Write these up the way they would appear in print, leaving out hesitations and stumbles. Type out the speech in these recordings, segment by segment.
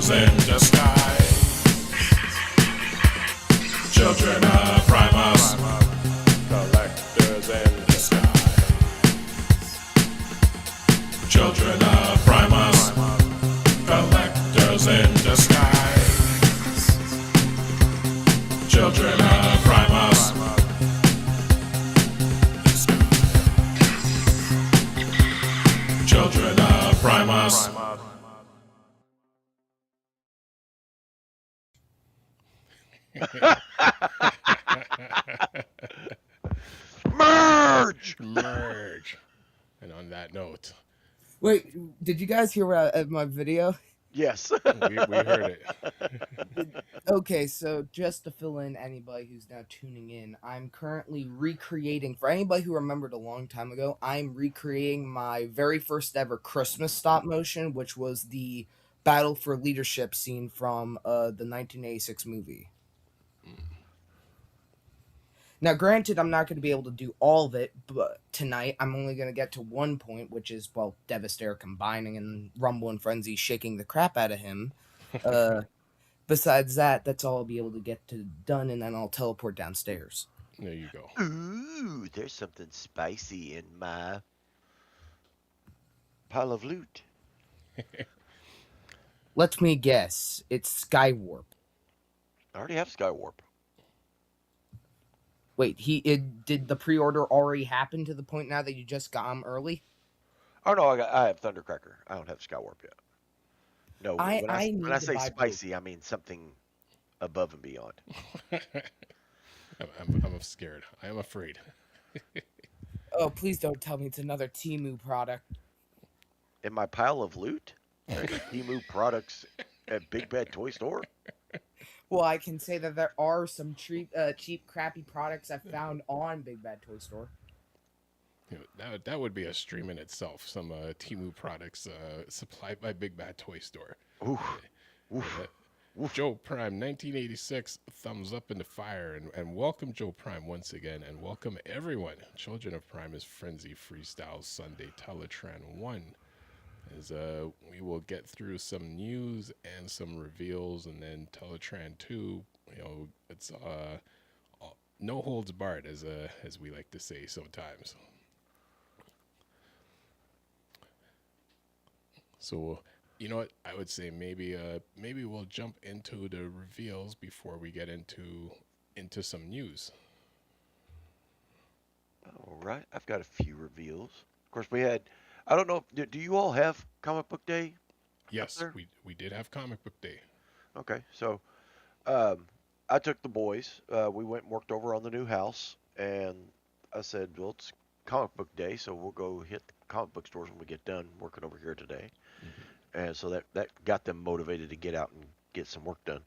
collectors in disguise. Children of Primus, collectors in disguise. Children of Primus, collectors in disguise. Children of Primus. Children of Primus. Merge! Merge. And on that note, Wait, did you guys hear my video? Yes. we heard it. Okay, so just to fill in anybody who's now tuning in, I'm currently recreating, for anybody who remembered a long time ago, I'm recreating my very first ever Christmas stop motion, which was the Battle for Leadership scene from the 1986 movie. Now, granted, I'm not going to be able to do all of it, but tonight I'm only going to get to one point, which is, well, Devastator combining and Rumble and Frenzy shaking the crap out of him. Besides that, that's all I'll be able to get done, and then I'll teleport downstairs. There you go. Ooh, there's something spicy in my pile of loot. Let me guess, it's Skywarp. I already have Skywarp. Wait, did the pre-order already happen to the point now that you just got him early? Oh no, I have Thundercracker. I don't have Skywarp yet. No, I when I need to say buy spicy, I mean something above and beyond. I'm scared. I am afraid. Oh, please don't tell me it's another Temu product. In my pile of loot, there's Temu products at Big Bad Toy Store. Well, I can say that there are some cheap, crappy products I found on Big Bad Toy Store. You know, that would be a stream in itself. Some Temu products supplied by Big Bad Toy Store. Oof. Oof. Oof. Joe Prime, 1986, thumbs up in the fire, and welcome Joe Prime once again, and welcome everyone. Children of Primus Frenzy Freestyle Sunday Teletran 1. As we will get through some news and some reveals, and then Teletran 2, you know, it's no holds barred, as we like to say sometimes. So, you know what? I would say maybe we'll jump into the reveals before we get into some news. All right, I've got a few reveals. Of course, we had. I don't know. Do you all have Comic Book Day? Yes, we did have Comic Book Day. Okay, so I took the boys. We went and worked over on the new house, and I said, well, it's Comic Book Day, so we'll go hit the comic book stores when we get done working over here today. Mm-hmm. And so that got them motivated to get out and get some work done.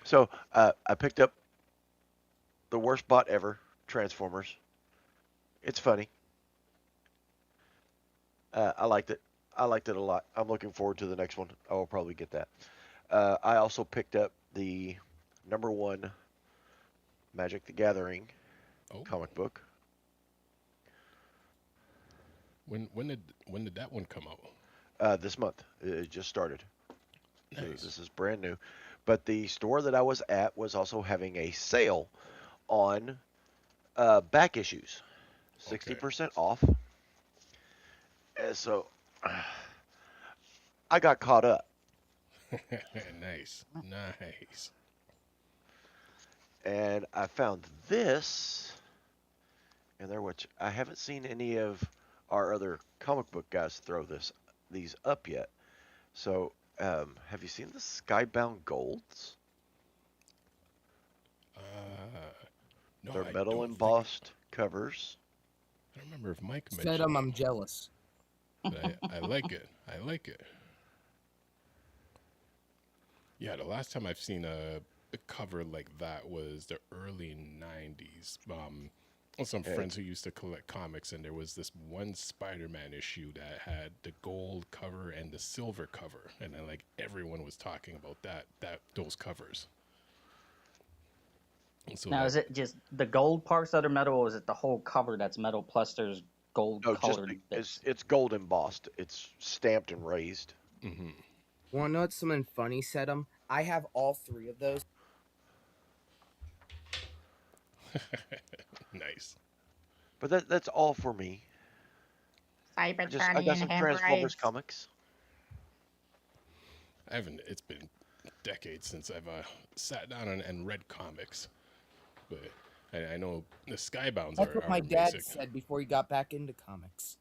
So I picked up the worst bot ever, Transformers. It's funny. I liked it. I liked it a lot. I'm looking forward to the next one. I will probably get that. I also picked up the #1 Magic the Gathering comic book. When did that one come out? This month. It just started. Nice. This is brand new. But the store that I was at was also having a sale on back issues. 60% off. And so I got caught up. Nice. And I found this in there, which I haven't seen any of our other comic book guys throw these up yet. So, have you seen the Skybound Golds? No, They're metal embossed covers. I don't remember if Mike mentioned Said I'm jealous. But I like it. I like it. Yeah, the last time I've seen a cover like that was the early 90s. Some friends who used to collect comics, and there was this one Spider-Man issue that had the gold cover and the silver cover, and then like everyone was talking about those covers. So now, is it just the gold parts that are metal, or is it the whole cover that's metal plus there's gold No, just colored bits. it's gold embossed. It's stamped and raised. Hmm. Want to know what someone funny said? I have all 3 of those. Nice. But that's all for me. I got some Transformers comics. I haven't. It's been decades since I've sat down and read comics, but I know the Skybounds That's are, what are my dad amazing. said before he got back into comics.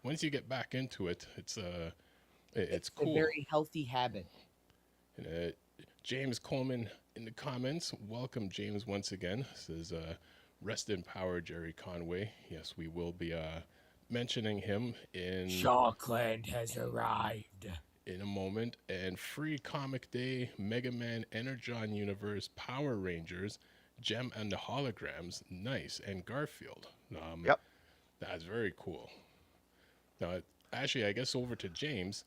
Once you get back into it, it's It's cool. a very healthy habit. And, James Coleman in the comments. Welcome, James, once again. Says, rest in power, Gerry Conway. Yes, we will be mentioning him in Shockland has arrived. in a moment. And Free Comic Day, Mega Man, Energon Universe, Power Rangers, Gem and the Holograms, nice, and Garfield. Yep. That's very cool. Now, actually, I guess over to James.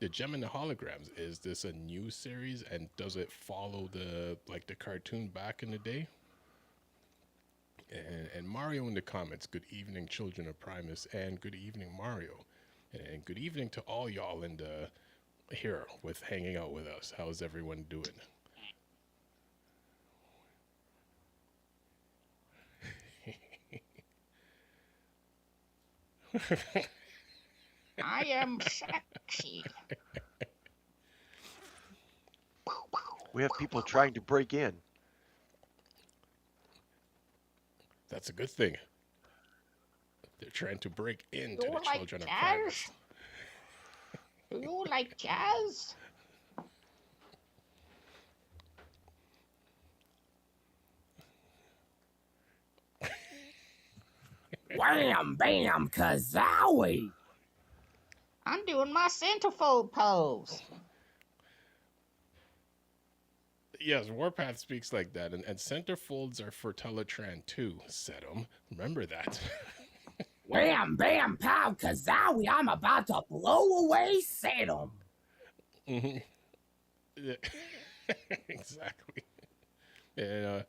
The Gem and the Holograms, is this a new series, and does it follow the cartoon back in the day? And Mario in the comments, good evening, Children of Primus, and good evening, Mario. And good evening to all y'all in the here with hanging out with us. How's everyone doing? I am sexy. We have people trying to break in. That's a good thing. They're trying to break into You the like Children of jazz? Primus. Do you like jazz? Wham, bam, kazowie! I'm doing my centerfold pose. Yes, Warpath speaks like that, and centerfolds are for Teletran too, Sedum. Remember that. Wham, bam, pow, kazowie! I'm about to blow away Salem. Mm-hmm. Yeah. Exactly. And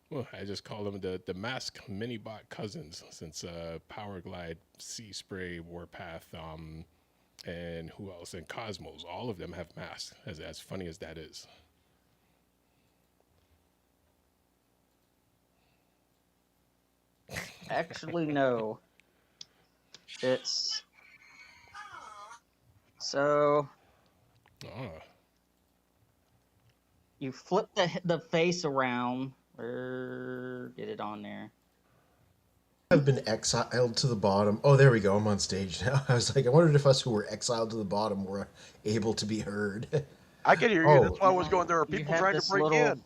well, I just call them the Mask Minibot cousins, since Power Glide, Sea Spray, Warpath, and who else? And Cosmos. All of them have masks. As funny as that is. Actually, no. It's so Oh. you flip the face around. Get it on there. Have been exiled to the bottom. Oh, there we go. I'm on stage now. I was like, I wondered if us who were exiled to the bottom were able to be heard. I can hear you. Oh. That's why I was going. There are You people have trying to this break little- in.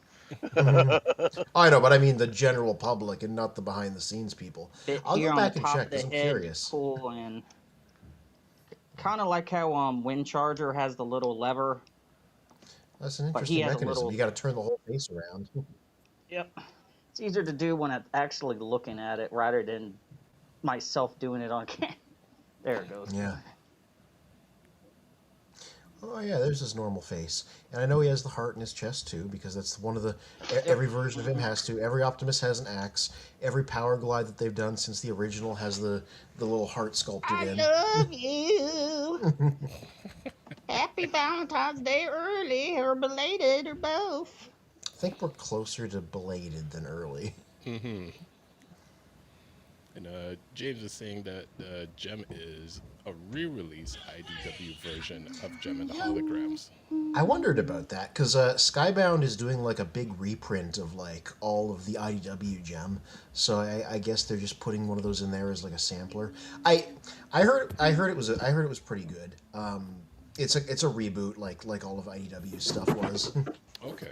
I know, but I mean the general public and not the behind the scenes people. Bit I'll here go on back the and top check of the because I'm head, curious. pull in. Kind of like how Wind Charger has the little lever. That's an But he interesting has a mechanism. little- You got to turn the whole face around. Yep. It's easier to do when I'm actually looking at it rather than myself doing it on camera. There it goes. Yeah. Oh yeah, there's his normal face, and I know he has the heart in his chest too, because that's one of the every version of him has to. Every Optimus has an axe. Every Power Glide that they've done since the original has the little heart sculpted I in. love you. Happy Valentine's Day early or belated or both. I think we're closer to belated than early. Mm-hmm. And James is saying that Gem is a re-release IDW version of Gem and the Holograms. I wondered about that because Skybound is doing like a big reprint of like all of the IDW Gem, so I guess they're just putting one of those in there as like a sampler. I heard it was pretty good. It's a reboot like all of IDW's stuff was. Okay.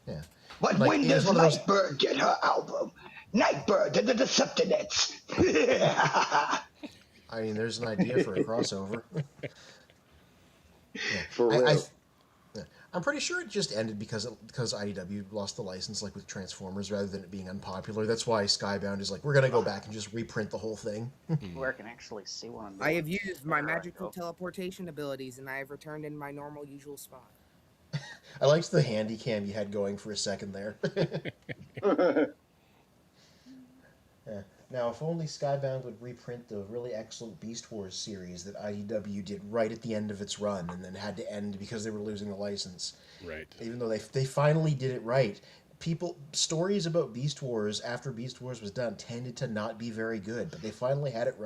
Yeah. But Like, when it's does one of those- Nightbird get her album? Nightbird and the Decepticons. I mean, there's an idea for a crossover. Yeah. For real. I'm pretty sure it just ended because IDW lost the license, like with Transformers, rather than it being unpopular. That's why Skybound is like, we're gonna go back and just reprint the whole thing. Where I can actually see what I'm doing. I have used my There I magical go. teleportation abilities, and I have returned in my normal usual spot. I liked the handy cam you had going for a second there. Yeah. Now, if only Skybound would reprint the really excellent Beast Wars series that IDW did right at the end of its run and then had to end because they were losing the license. Right. Even though they finally did it right. Stories about Beast Wars after Beast Wars was done tended to not be very good, but they finally had it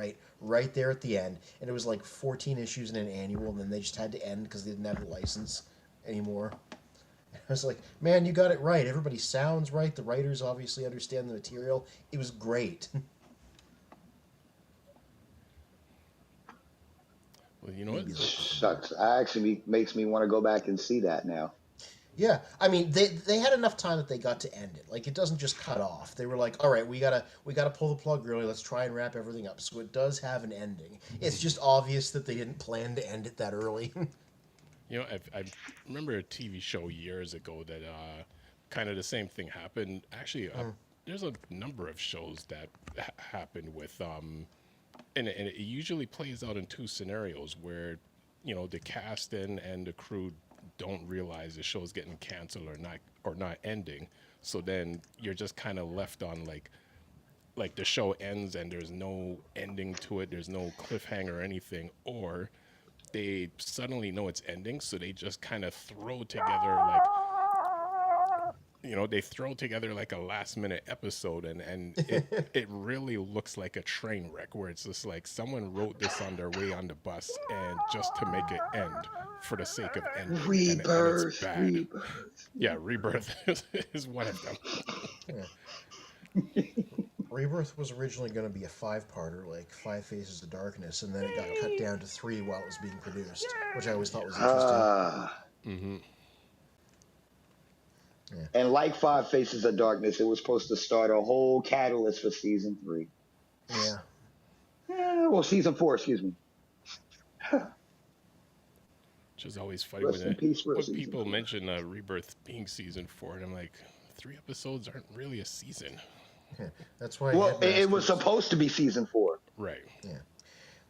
right there at the end, and it was like 14 issues in an annual, and then they just had to end because they didn't have the license anymore. I was like, man, you got it right. Everybody sounds right. The writers obviously understand the material. It was great. Well, you know what? Shucks. Actually makes me want to go back and see that now. Yeah, I mean, they had enough time that they got to end it. Like, it doesn't just cut off. They were like, all right, we gotta pull the plug early. Let's try and wrap everything up. So it does have an ending. It's just obvious that they didn't plan to end it that early. You know, I remember a TV show years ago that kind of the same thing happened. Actually, there's a number of shows that happened with and it usually plays out in two scenarios where, you know, the cast and the crew don't realize the show's getting canceled or not ending. So then you're just kind of left on like the show ends and there's no ending to it. There's no cliffhanger or anything, or they suddenly know it's ending, so they just kind of throw together like a last minute episode, and it really looks like a train wreck where it's just like someone wrote this on their way on the bus and just to make it end for the sake of ending. And it's bad. Rebirth. Yeah, Rebirth is one of them. Yeah. Rebirth was originally going to be a 5-parter, like 5 Faces of Darkness, and then it got cut down to 3 while it was being produced, which I always thought was interesting. Mm-hmm. And like 5 Faces of Darkness, it was supposed to start a whole catalyst for season 3. Yeah. Well, season 4, excuse me. Which is always funny Rest in peace, when season people 4. mention Rebirth being season 4, and I'm like, 3 episodes aren't really a season. Yeah. That's why. Well, it was supposed to be season 4. Right. Yeah.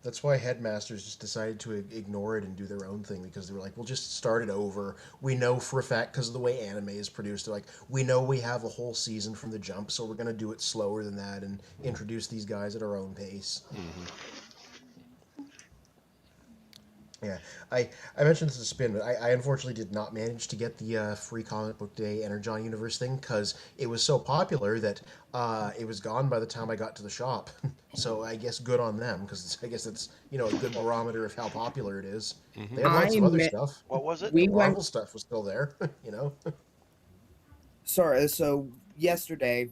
That's why Headmasters just decided to ignore it and do their own thing, because they were like, we'll just start it over. We know for a fact, because of the way anime is produced, they're like, we know we have a whole season from the jump, so we're going to do it slower than that and introduce these guys at our own pace. Mm-hmm. Yeah, I mentioned this to Spin, but I unfortunately did not manage to get the free comic book day Energon Universe thing because it was so popular that it was gone by the time I got to the shop. So I guess good on them, because I guess it's, you know, a good barometer of how popular it is. Mm-hmm. They had lots of other stuff. What was it? We The Marvel went. stuff was still there, you know. Sorry. So yesterday,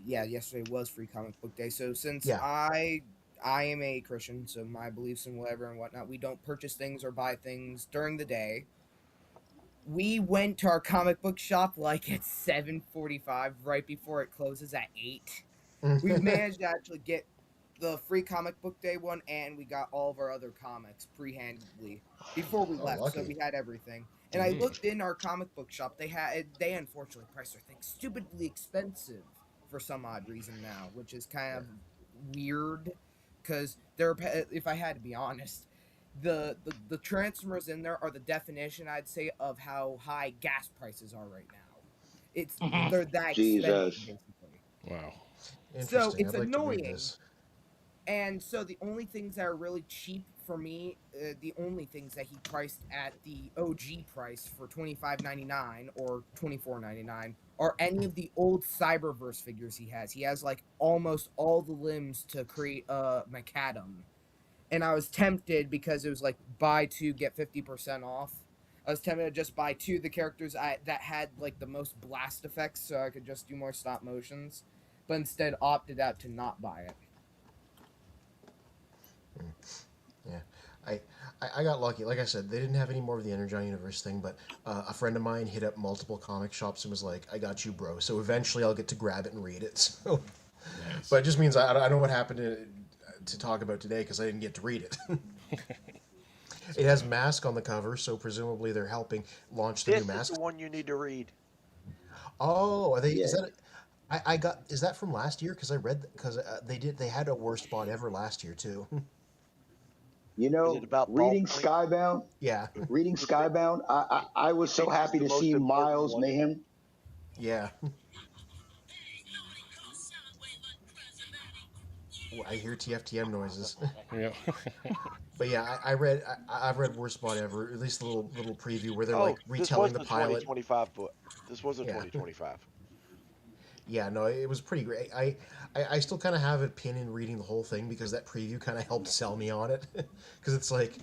yesterday was free comic book day. So since Yeah. I am a Christian, so my beliefs and whatever and whatnot, we don't purchase things or buy things during the day. We went to our comic book shop like at 7:45, right before it closes at 8. We've managed to actually get the free comic book day one, and we got all of our other comics pre-handedly before we left, so lucky. we had everything. And I looked in our comic book shop. They unfortunately priced their things stupidly expensive for some odd reason now, which is kind of weird. Because if I had to be honest, the Transformers in there are the definition, I'd say, of how high gas prices are right now. They're that expensive, basically. Wow. So Interesting. it's I'd like to read annoying. this. And so the only things that are really cheap for me, the only things that he priced at the OG price for $25.99 or $24.99 are any of the old Cyberverse figures he has. He has like almost all the limbs to create a Macadam. And I was tempted because it was like buy 2 get 50% off. I was tempted to just buy 2 of the characters that had like the most blast effects, so I could just do more stop motions, but instead opted out to not buy it. Yeah, I got lucky. Like I said, they didn't have any more of the Energon Universe thing, but a friend of mine hit up multiple comic shops and was like, I got you, bro. So eventually I'll get to grab it and read it. So, Nice. but it just means I know what happened to talk about today because I didn't get to read it. It has Mask on the cover, so presumably they're helping launch the This new is Mask. the one you need to read. Oh, are they? Yeah. Is that? I got. Is that from last year? Because I read because they had a worst spot ever last year too. You Is it know, about reading ballpoint? Skybound, Yeah, reading You think Skybound, I you was so think this is happy the to most see important Miles one? Mayhem. yeah. I hear TFTM noises. Yeah. But yeah, I've read Worst Spot Ever, at least a little preview where they're Oh, like this was retelling the the pilot. 2025 book. This was a Yeah. 2025. Yeah, no, it was pretty great. I still kind of have a pin in reading the whole thing because that preview kind of helped sell me on it. Because it's like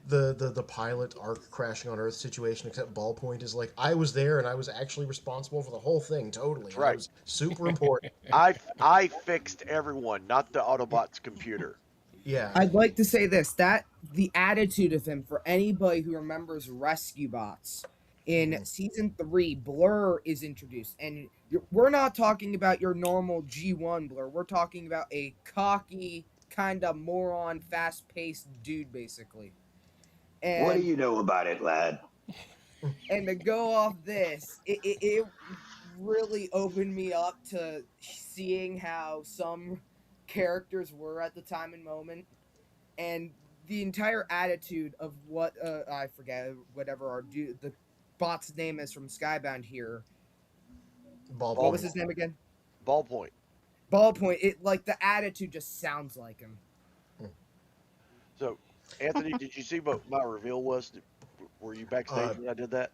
the pilot arc crashing on Earth situation, except Ballpoint is like, I was there and I was actually responsible for the whole thing totally. That's And I right. was super important. I fixed everyone, not the Autobots' computer. Yeah. I'd like to say this, that the attitude of him, for anybody who remembers Rescue Bots, in season 3, Blur is introduced, and we're not talking about your normal G1 Blur. We're talking about a cocky, kind of moron, fast-paced dude, basically. What do And you know about it, lad? to go off this, it really opened me up to seeing how some characters were at the time and moment, and the entire attitude of what I forget whatever our dude the bot's name is from Skybound here. What was Ballpoint. his name again? Ballpoint. Ballpoint. It like the attitude just sounds like him. So, Anthony, did you see what my reveal was? Were you backstage when I did that?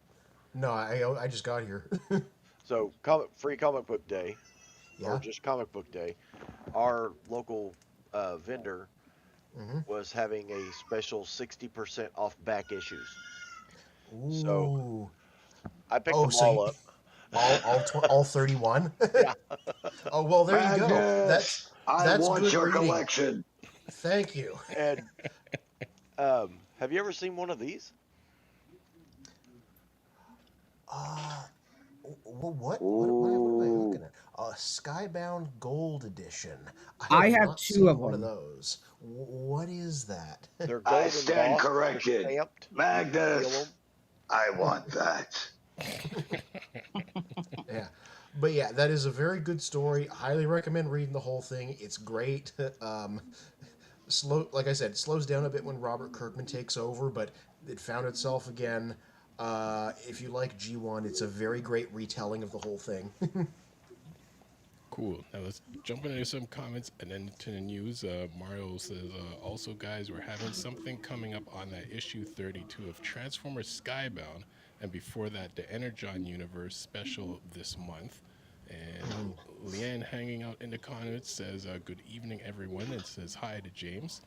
No, I just got here. So, free comic book day, or Yeah. just comic book day, our local vendor was having a special 60% off back issues. So Ooh. I picked Oh, them so all you, up. all 31? Yeah. Oh, well, there you go. Magnus, I That's want good your reading. collection. Thank you. And have you ever seen one of these? Well, what am I looking at? Skybound Gold Edition. I have not two seen of one of them. those. What is that? They're I gold stand embossed, they're corrected. stamped. You Magnus, feel 'em. I want that. Yeah. But yeah, that is a very good story. Highly recommend reading the whole thing. It's great. Like I said, slows down a bit when Robert Kirkman takes over, but it found itself again. If you like G1, it's a very great retelling of the whole thing. Cool. Now let's jump into some comments and then to the news. Mario says, also, guys, we're having something coming up on that issue 32 of Transformers Skybound, and before that, the Energon Universe special this month. And Leanne, hanging out in the comments, says, good evening, everyone, and says hi to James.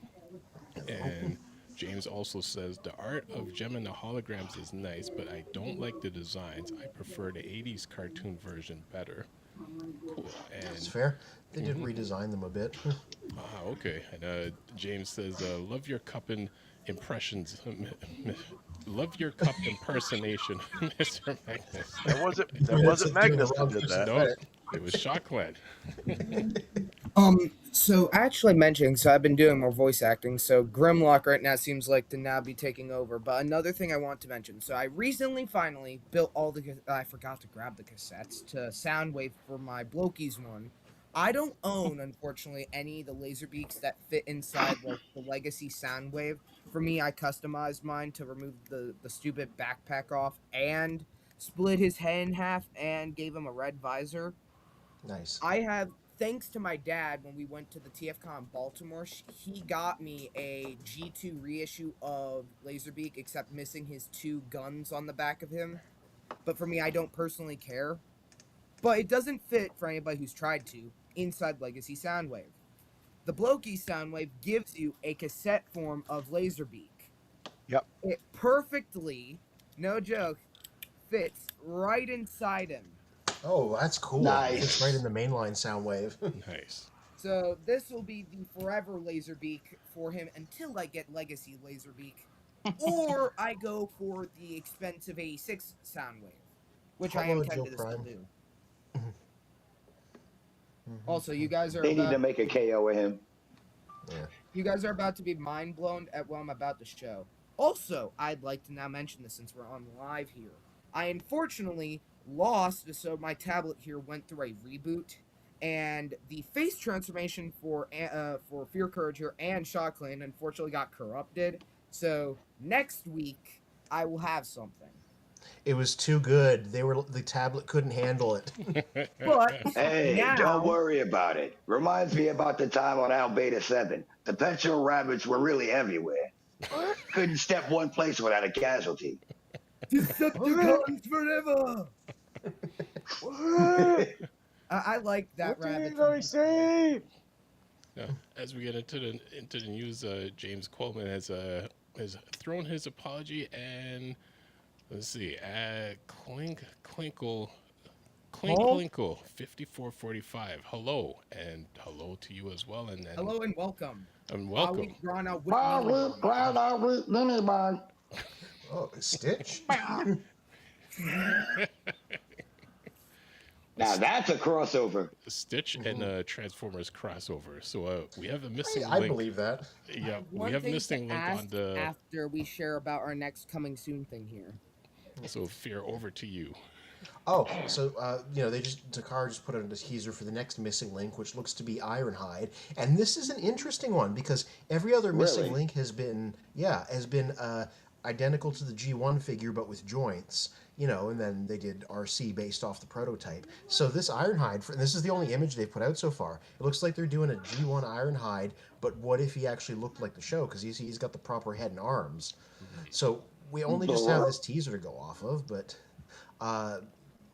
And James also says, the art of Gem and the holograms is nice, but I don't like the designs. I prefer the 80s cartoon version better. Cool. That's And fair. They did redesign them a bit. okay. And James says, love your cup and impressions. Love your cup impersonation, Mr. Magnus. That wasn't Doing Magnus the that wrong did person. that. No, it was Shockland. So actually mentioning, so I've been doing more voice acting, so Grimlock right now seems like to now be taking over. But another thing I want to mention, so I recently finally built I forgot to grab the cassettes to Soundwave for my Blokies one. I don't own, unfortunately, any of the Laserbeaks that fit inside like the Legacy Soundwave. For me, I customized mine to remove the stupid backpack off and split his head in half and gave him a red visor. Nice. I have, thanks to my dad, when we went to the TFCon Baltimore, he got me a G2 reissue of Laserbeak, except missing his 2 guns on the back of him. But for me, I don't personally care. But it doesn't fit, for anybody who's tried to, inside Legacy Soundwave. The Bloki Soundwave gives you a cassette form of Laserbeak. Yep. It perfectly, no joke, fits right inside him. Oh, that's cool. Nice. It's right in the mainline Soundwave. Nice. So this will be the forever Laserbeak for him until I get Legacy Laserbeak. Or I go for the expensive 86 Soundwave, which I am Hello, Joe tempted to still Prime. do. Also, you guys are They need to about, make a KO of him. Yeah. about to be mind blown at what I'm about to show. Also, I'd like to now mention this since we're on live here. I unfortunately lost, so my tablet here went through a reboot, and the face transformation for Fear Courager and Shocklane unfortunately got corrupted. So next week I will have something. It was too good. The tablet couldn't handle it. But Hey, now, don't worry about it. Reminds me about the time on Al Beta 7. The petrol rabbits were really everywhere. Couldn't step one place without a casualty. Decepticons forever. I like that rabbit. Now, as we get into the news, James Coleman has thrown his apology, and let's see, Clinkle 5445. Hello, and hello to you as well, and Hello and welcome. welcome. Grown out with Oh, Stitch. Now that's a crossover. Stitch and Transformers crossover. So we have a missing I link. believe that. Yeah, One we have a thing missing to link ask on the. after we share about our next coming soon thing here. So Fear, over to you. Oh, so Takara just put out a teaser for the next missing link, which looks to be Ironhide, and this is an interesting one because every other missing Really? link has been identical to the G1 figure but with joints, and then they did RC based off the prototype. So this Ironhide, and this is the only image they've put out so far. It looks like they're doing a G1 Ironhide, but what if he actually looked like the show? Because he's got the proper head and arms. So we only just have this teaser to go off of, but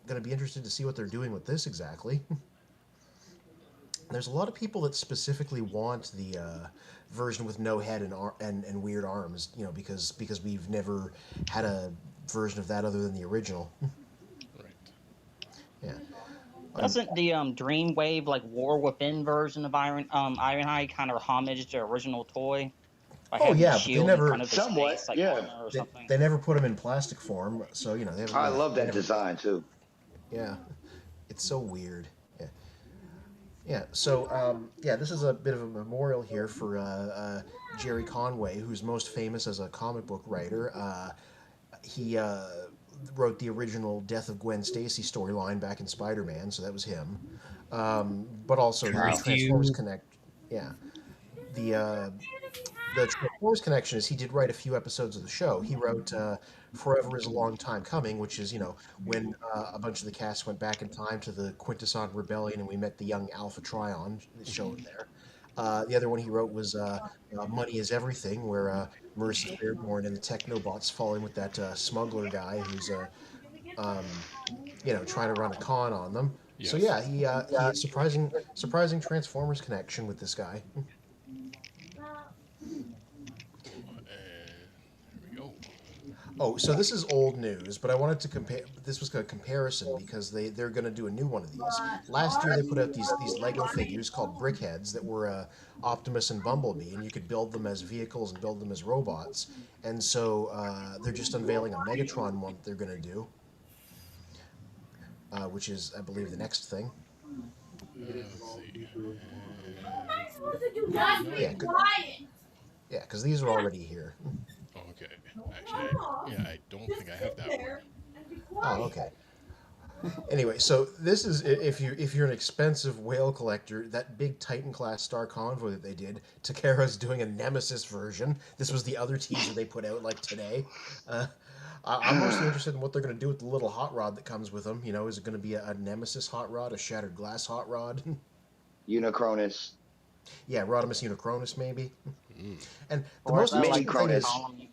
going to be interested to see what they're doing with this exactly. There's a lot of people that specifically want the version with no head and weird arms, because we've never had a version of that other than the original. Right. Yeah. Doesn't the Dreamwave like War Within version of Ironhide kind of homage the original toy? By Oh, having yeah, the but they shield never- in front of his Somewhat, face, like yeah. armor or something. They never put them in plastic form, so they haven't. I love they that never- design too. Yeah, it's so weird. Yeah, yeah. So this is a bit of a memorial here for Gerry Conway, who's most famous as a comic book writer. He wrote the original Death of Gwen Stacy storyline back in Spider-Man, so that was him. But also the Transformers Connect. Yeah, the Transformers connection is he did write a few episodes of the show. He wrote Forever is a Long Time Coming, which is, when a bunch of the cast went back in time to the Quintesson Rebellion and we met the young Alpha Trion shown there. The other one he wrote was Money is Everything, where Marissa Fairborn and the Technobots fall in with that smuggler guy who's trying to run a con on them. So Yes. he had surprising Transformers connection with this guy. Here we go. Oh, so this is old news, but I wanted to compare. This was a comparison because they're going to do a new one of these. Last year they put out these Lego figures called Brickheads that were Optimus and Bumblebee, and you could build them as vehicles and build them as robots. And so they're just unveiling a Megatron one that they're going to do, which is, I believe, the next thing. Let's see. Yeah, because these are already here. Okay. Actually, I don't think I have that one. Oh, okay. Anyway, so this is if you're an expensive whale collector, that big Titan class Star Convoy that they did. Takara's doing a Nemesis version. This was the other teaser they put out like today. I'm mostly interested in what they're going to do with the little hot rod that comes with them. Is it going to be a Nemesis hot rod, a shattered glass hot rod? Unicronus. Yeah, Rodimus Unicronus maybe. And the Or most is that interesting like thing they is, call him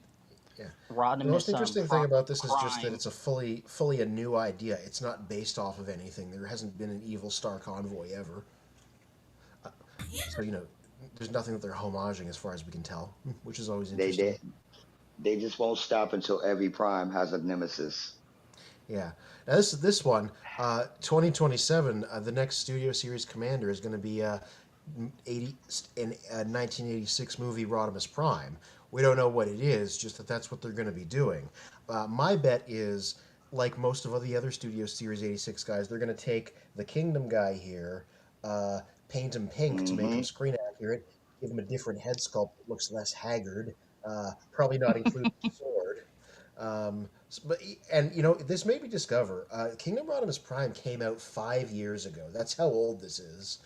yeah. Rodimus, The most interesting thing about this is just that Prime. it's a fully a new idea. It's not based off of anything. There hasn't been an evil Star Convoy ever. So there's nothing that they're homaging as far as we can tell, which is always interesting. They just won't stop until every Prime has a Nemesis. Yeah. Now this one, 2027, the next Studio Series Commander is going to be 1986 movie Rodimus Prime. We don't know what it is, just that that's what they're going to be doing. My bet is, like most of the other Studio Series 86 guys, they're going to take the Kingdom guy here, paint him pink to make him screen accurate, give him a different head sculpt that looks less haggard, probably not include the sword. And this made me discover Kingdom Rodimus Prime came out 5 years ago. That's how old this is.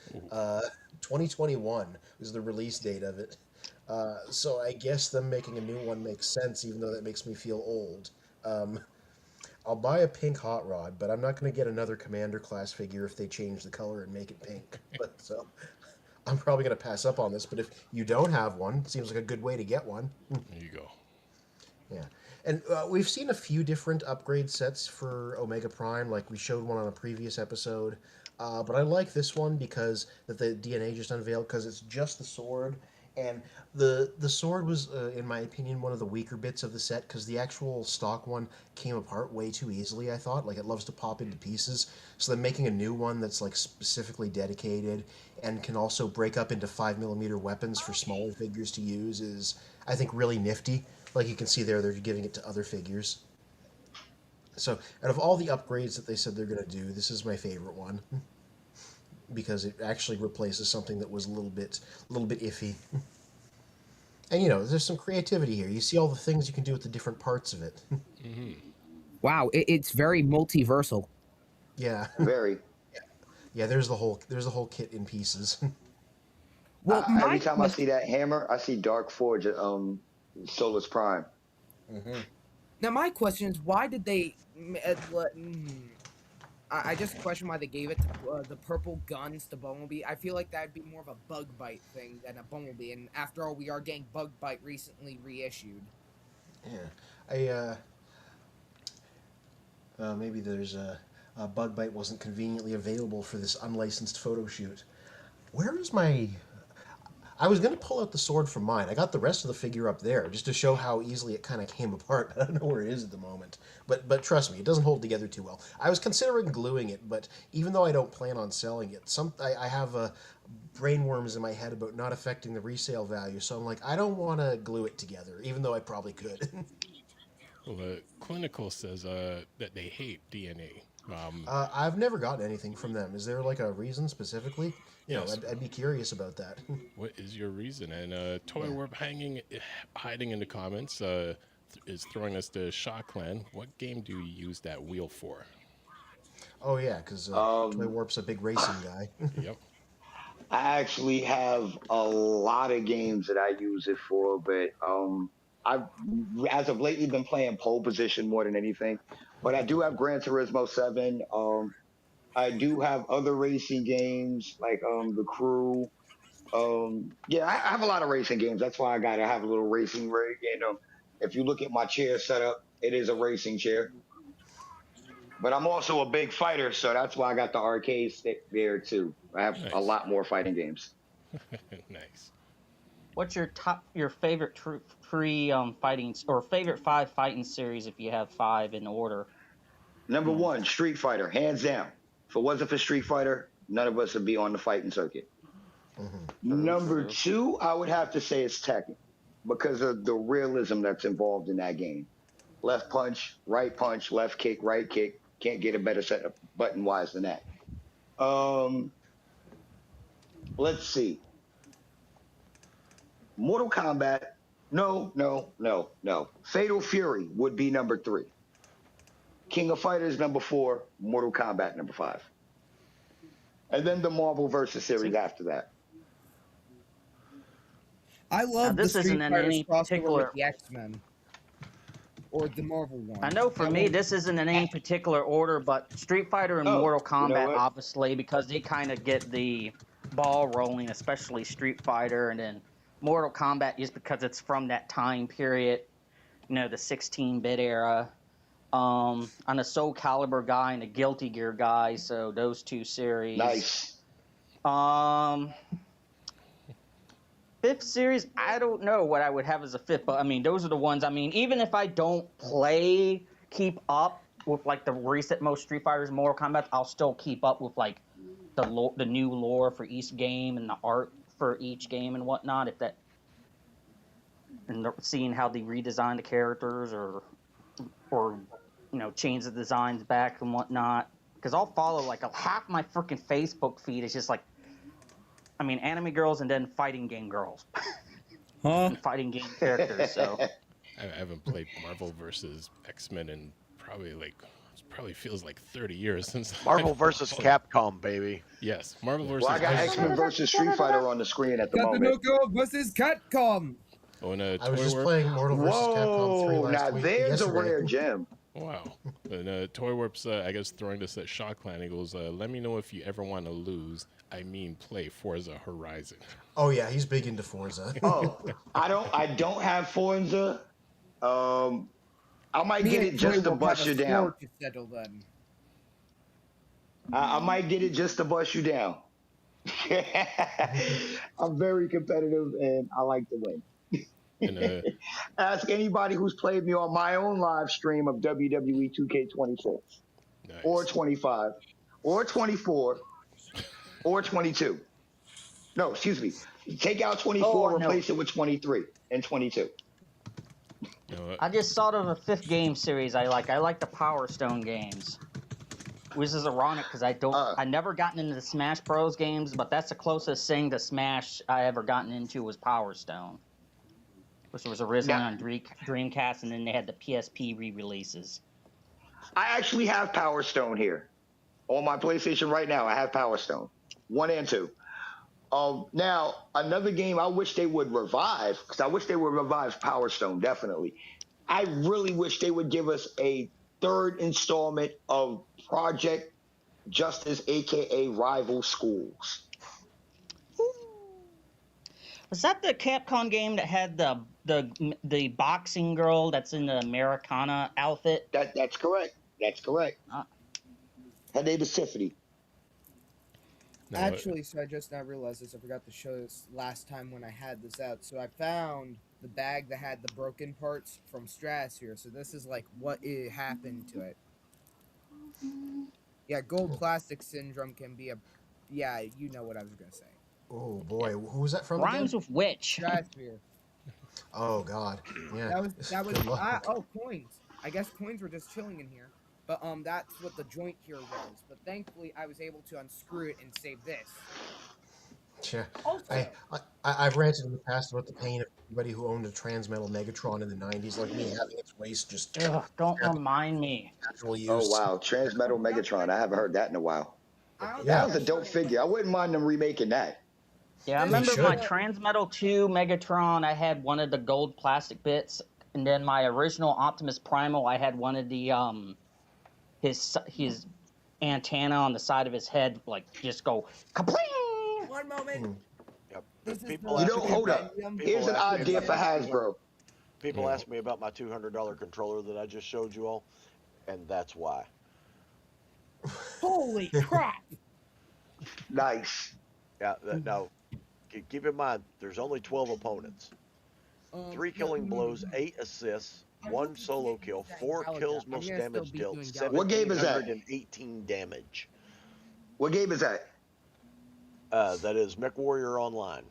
2021 was the release date of it. So I guess them making a new one makes sense, even though that makes me feel old. I'll buy a pink hot rod, but I'm not going to get another Commander class figure if they change the color and make it pink. But so I'm probably going to pass up on this. But if you don't have one, seems like a good way to get one. There you go. Yeah. And we've seen a few different upgrade sets for Omega Prime, like we showed one on a previous episode. But I like this one because that the DNA just unveiled, because it's just the sword. And the sword was, in my opinion, one of the weaker bits of the set, because the actual stock one came apart way too easily, I thought. Like, it loves to pop into pieces. So then making a new one that's, like, specifically dedicated and can also break up into 5mm weapons for smaller figures to use is, I think, really nifty. Like you can see there, they're giving it to other figures. So, out of all the upgrades that they said they're going to do, this is my favorite one. Because it actually replaces something that was a little bit iffy. And there's some creativity here. You see all the things you can do with the different parts of it. Wow, it's very multiversal. Yeah. Very. Yeah, there's the whole kit in pieces. Well, Every time I see that hammer, I see Dark Forge at Solus Prime. now my question is, why did they? I just question why they gave it to, the purple guns to Bumblebee. I feel like that'd be more of a Bug Bite thing than a Bumblebee. And after all, we are getting Bug Bite recently reissued. Yeah, maybe there's a Bug Bite wasn't conveniently available for this unlicensed photo shoot. Where is my? I was going to pull out the sword from mine. I got the rest of the figure up there just to show how easily it kind of came apart. I don't know where it is at the moment. But trust me, it doesn't hold together too well. I was considering gluing it, but even though I don't plan on selling it, I have brainworms in my head about not affecting the resale value. So I'm like, I don't want to glue it together, even though I probably could. Well, Clinical says that they hate DNA. I've never gotten anything from them. Is there like a reason specifically? Yes. I'd be curious about that. What is your reason? And Toy Warp hiding in the comments is throwing us the Shaw Clan. What game do you use that wheel for? Oh yeah, because Toy Warp's a big racing guy. Yep. I actually have a lot of games that I use it for, but I've, as of lately, been playing pole position more than anything. But I do have Gran Turismo 7. I do have other racing games like The Crew. Yeah, I have a lot of racing games. That's why I have a little racing rig. And if you look at my chair setup, it is a racing chair. But I'm also a big fighter, so that's why I got the arcade stick there too. I have a lot more fighting games. Nice. What's your favorite fighting or favorite 5 fighting series if you have 5 in order? Number 1, Street Fighter, hands down. If it wasn't for Street Fighter, none of us would be on the fighting circuit. Number 2, I would have to say it's Tekken because of the realism that's involved in that game. Left punch, left kick, right kick. Can't get a better setup button-wise than that. Let's see. Mortal Kombat. No. Fatal Fury would be number 3. King of Fighters number 4. Mortal Kombat number 5. And then the Marvel vs. series after that. I love this the Street isn't in Fighter any crossover particular- with the X-Men. Or the Marvel one. I know for me, this isn't in any particular order, but Street Fighter and Mortal Kombat, what? obviously, because they kind of get the ball rolling, especially Street Fighter, and then Mortal Kombat just because it's from that time period, the 16-bit era. I'm a Soul Calibur guy and a Guilty Gear guy, so those 2 series. Nice. 5th series, I don't know what I would have as a 5th, but those are the ones. Even if I don't keep up with like the recent most Street Fighters and Mortal Kombat, I'll still keep up with like the new lore for each game and the art for each game and whatnot. Seeing how they redesign the characters or change the designs back and whatnot. Because I'll follow like half my freaking Facebook feed is just like, anime girls and then fighting game girls. Huh? And fighting game characters, so. I haven't played Marvel versus X-Men in probably feels like 30 years since Marvel I've versus played. Capcom, baby. Yes, Marvel Yeah. versus Well, I got X-Men. X-Men versus Street Fighter on the screen at the moment. Tatsunoko versus Capcom. Oh, and I was Toy just Warp. playing Mortal vs. Capcom 3 Whoa, last now week, there's a yesterday. rare gem. Wow. And Toy Warp's, I guess, throwing this at Shaw Clan. He goes, let me know if you ever want to lose. I mean, play Forza Horizon. Oh yeah, he's big into Forza. Oh, I don't have Forza. I might Me get and it Joy just to will have bust a you down. score to settle then. I might get it just to bust you down. I'm very competitive and I like to win. And Ask anybody who's played me on my own live stream of WWE 2K26 or nice. 25 or 24 or 22. No, excuse me. Take out 24, Oh, no. replace it with 23 and 22. I just thought of a fifth game series I like. I like the Power Stone games, which is ironic because I never gotten into the Smash Bros games, but that's the closest thing to Smash I ever gotten into was Power Stone, which was originally Now- on Dreamcast, and then they had the PSP re-releases. I actually have Power Stone here on my PlayStation right now. I have Power Stone 1 and 2. Now, another game I wish they would revive, because I wish they would revive Power Stone, definitely. I really wish they would give us a third installment of Project Justice, aka Rival Schools. Was that the Capcom game that had the boxing girl that's in the Americana outfit? That's correct. That's correct. Uh. Her name is Tiffany. No, Actually, so I just now realized this. I forgot to show this last time when I had this out. So I found the bag that had the broken parts from Stratosphere. So this is like what it happened to it. Yeah, gold plastic syndrome can be a. Yeah, you know what I was gonna say. Oh boy, who was that from Rhymes again? with witch. Stratosphere. Oh god, yeah. That was Good luck. coins. I guess coins were just chilling in here. But that's what the joint here was. But thankfully, I was able to unscrew it and save this. Yeah. Also, I've ranted in the past about the pain of anybody who owned a Transmetal Megatron in the 90s, like me, having its waist just Ugh, don't remind me. natural use. Oh wow, Transmetal Megatron. I haven't heard that in a while. I That was a dope figure. I wouldn't mind them remaking that. Yeah, I They remember my should. Transmetal 2 Megatron, I had one of the gold plastic bits, and then my original Optimus Primal, I had one of the his antenna on the side of his head, like just go kapling. One moment. Yep. This is People the- You ask know, me hold about- up. people Here's an ask me idea for about- Hasbro. People ask me about my $200 controller that I just showed you all, and that's why. Holy crap! Nice. Yeah, no. Keep in mind, there's only 12 opponents. 3 killing blows, 8 assists, 1 solo kill, 4 kills, most damage dealt, What game is that? 1718 damage. What game is that? That is MechWarrior Online,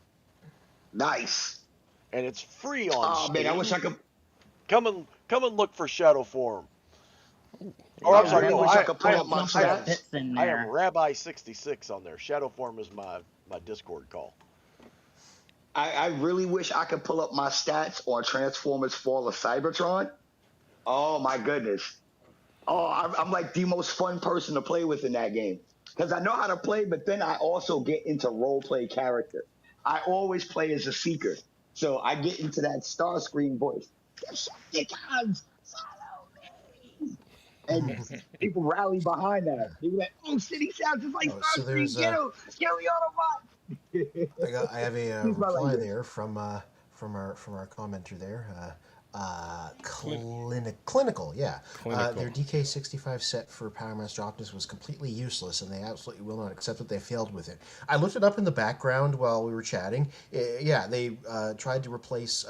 Nice. and it's free on Oh Steam. man, I wish I could. Come and look for Shadow Form. Oh, I'm sorry. I No, wish I could pull I up my Jump for the stats. bits in am there. Rabbi66 on there. Shadow Form is my Discord call. I really wish I could pull up my stats on Transformers Fall of Cybertron. Oh my goodness. Oh, I'm like the most fun person to play with in that game. Because I know how to play, but then I also get into role play character. I always play as a seeker. So I get into that Starscream voice. Decepticons, follow me. And people rally behind that. They were like, oh, City sounds just like Oh, so Starscream. there's, Get him. Scary Autobot. I have a He's my reply language. there from our commenter there. Clinical, yeah. Clinical. Their DK65 set for Power Master Optimus was completely useless, and they absolutely will not accept that they failed with it. I looked it up in the background while we were chatting. Yeah, they tried to replace,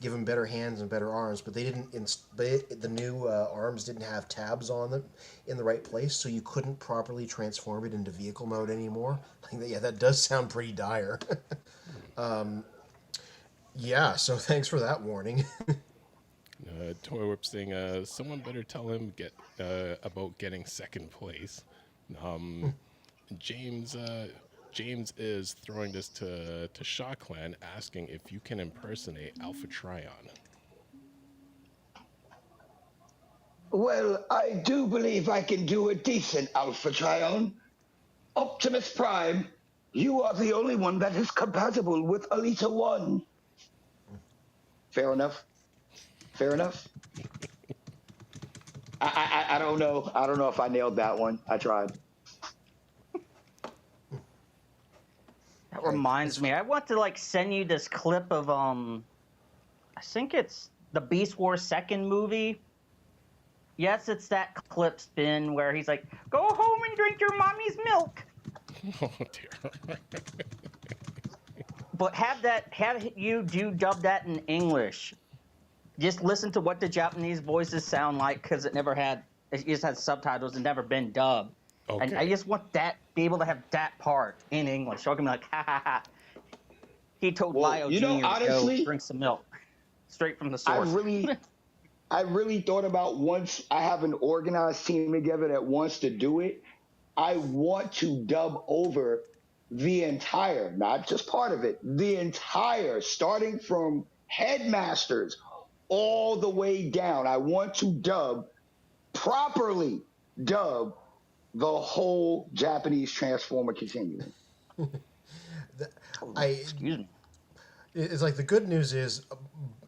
give him better hands and better arms, but they didn't. The new arms didn't have tabs on them in the right place, so you couldn't properly transform it into vehicle mode anymore. Yeah, that does sound pretty dire. Yeah, so thanks for that warning. Toy Whip saying, someone better tell him about getting second place. James is throwing this to Shaw Clan, asking if you can impersonate Alpha Trion. Well, I do believe I can do a decent Alpha Trion. Optimus Prime, you are the only one that is compatible with Alita 1. Fair enough. Fair enough. I don't know. I don't know if I nailed that one. I tried. That reminds me. I want to like send you this clip of I think it's the Beast Wars second movie. Yes, it's that clip spin where he's like, "Go home and drink your mommy's milk." Oh dear. But have you do dub that in English. Just listen to what the Japanese voices sound like because it just had subtitles and never been dubbed. Okay. And I just want that be able to have that part in English. So I can be like, ha ha ha. He told Well, Lio you know, Jr. to honestly, go drink some milk. Straight from the source. I really thought about once I have an organized team together that wants to do it, I want to dub over the entire, not just part of it, the entire, starting from headmasters all the way down. I want to properly dub the whole Japanese Transformer continuum. Excuse me. It's like the good news is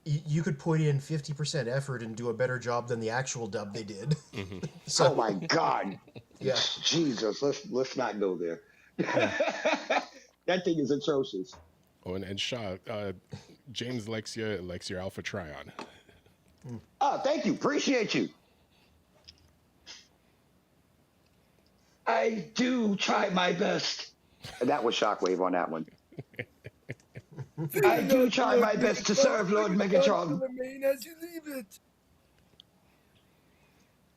you could put in 50% effort and do a better job than the actual dub they did. Mm-hmm. So, Oh my God. Yeah. Jesus, let's not go there. Yeah. That thing is atrocious. Oh, and Shaw, James likes your Alpha Trion. Oh, thank you. Appreciate you. I do try my best. That was Shockwave on that one. I do try my best to serve Lord Megatron. As you leave it.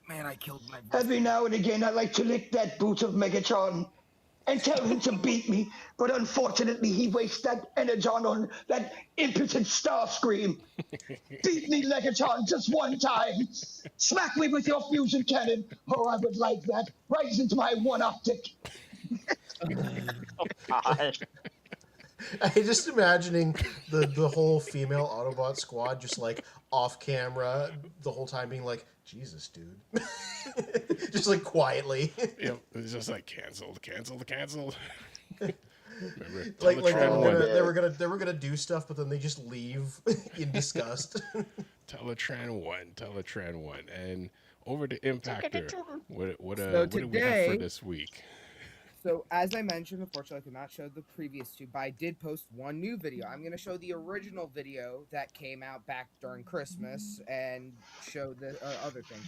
Man, I killed my. Every now and again, I like to lick that boot of Megatron and tell him to beat me, but unfortunately, he wastes that energon on that impotent Starscream. Beat me, Megatron, just one time. Smack me with your fusion cannon. Oh, I would like that. Right into my one optic. Oh, God. I just imagining the whole female Autobot squad just like off camera the whole time being like, Jesus, dude. Just like quietly. Yep, it's just like canceled. Remember, Like Teletran they 1. were gonna do stuff, but then they just leave in disgust. Teletran 1, and over to Impactor. What So do we have today- for this week? So, as I mentioned, unfortunately, I could not show the previous two, but I did post one new video. I'm going to show the original video that came out back during Christmas and show the other thing.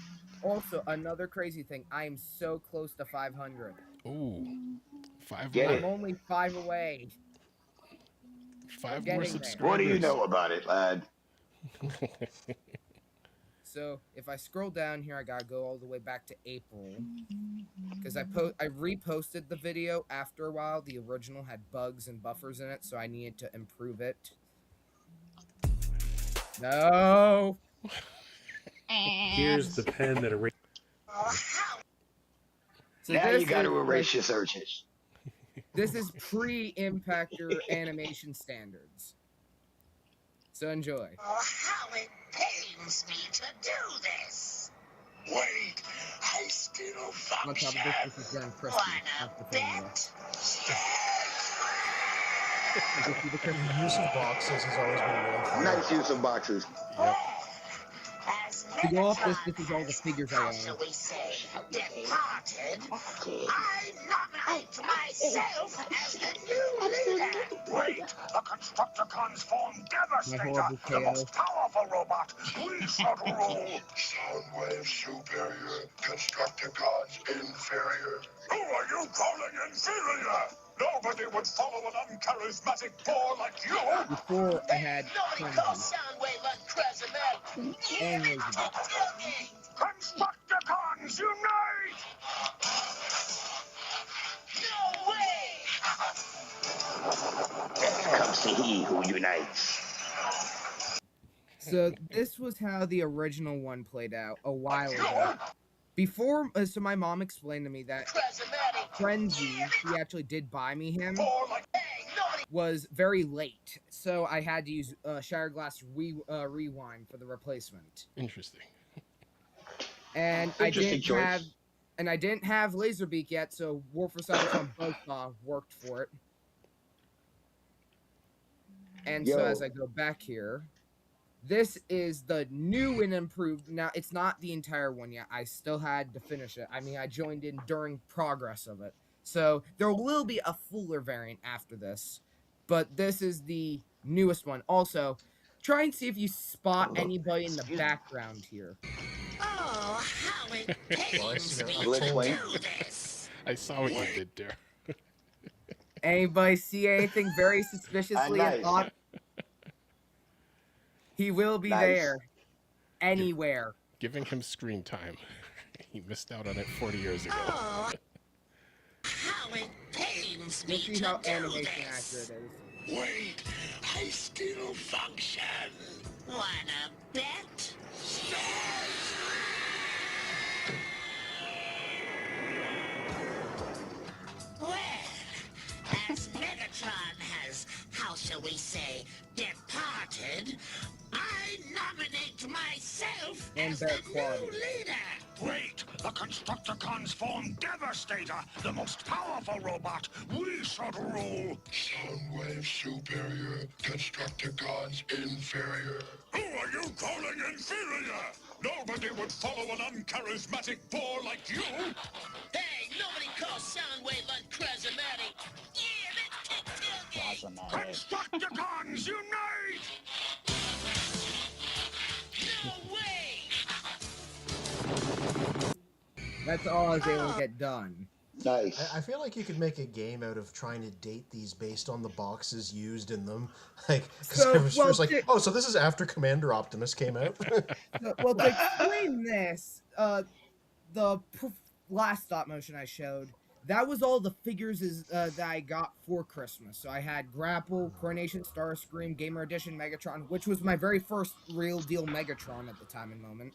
Also, another crazy thing, I am so close to 500. Ooh, 5 Get more, it. I'm only 5 away. 5 getting more there. subscribers. What do you know about it, lad? So, if I scroll down here, I got to go all the way back to April. Because I reposted the video after a while. The original had bugs and buffers in it, so I needed to improve it. No! Here's the pen that erases. So Now this you got to is, erase your searches. This is pre-Impactor animation standards. So enjoy. Oh, how it pains me to do this. Wait, I still On top function. of this is during Christmas. Wanna That's the thing, bet? The use of boxes has always been really fun. Nice use of boxes. Yep. As To go off this, Megatron this is all the has, figures I how own. shall we say, departed, I nominate myself as the new leader. Wait, the Constructicons formed My Devastator, horrible the KO. most powerful robot. We shall rule. Soundwave superior, Constructicons inferior. Who are you calling inferior? Nobody would follow an uncharismatic boar like you. Before I had Nobody calls Frenzy Soundwave uncharismatic. and Razorback. Constructicons unite! No way! Comes to he who unites. So this was how the original one played out a while ago. Before, so my mom explained to me that Charismatic. Frenzy, he actually did buy me him, Boar like Hey, nobody. was very late. So I had to use Shattered Glass Rewind for the replacement. Interesting. And Interesting choice. I didn't have Laserbeak yet, so War for Cybertron Buzzsaw worked for it. And so as I go back here, this is the new and improved. Now, it's not the entire one yet. I still had to finish it. I mean, I joined in during progress of it. So there will be a fuller variant after this. But this is the newest one. Also, try and see if you spot anybody in the background here. Oh, how it pains me Let's to play. do this. I saw what you did there. Anybody see anything very suspiciously? Nice. Thought he will be Nice. there. Anywhere. Giving him screen time. He missed out on it 40 years ago. Oh, how it pains me You'll to see how do animation this. accurate it is. Wait, I still function. Wanna bet? Well, as Megatron has, how shall we say, departed, I nominate myself And as the better quality. new leader. Wait, the Constructicons form Devastator, the most powerful robot. We should rule. Soundwave superior, Constructicons inferior. Who are you calling inferior? Nobody would follow an uncharismatic bore like you. Hey, nobody calls Soundwave uncharismatic. Yeah, let's kick tailgate. Constructicons unite! No way! That's all I was able to get done. Nice. I feel like you could make a game out of trying to date these based on the boxes used in them. Like, because So, I was well, first like, di- oh, so this is after Commander Optimus came out. Well, to explain this, last stop motion I showed, that was all the figures that I got for Christmas. So I had Grapple, Coronation Starscream, Gamer Edition Megatron, which was my very first real deal Megatron at the time and moment.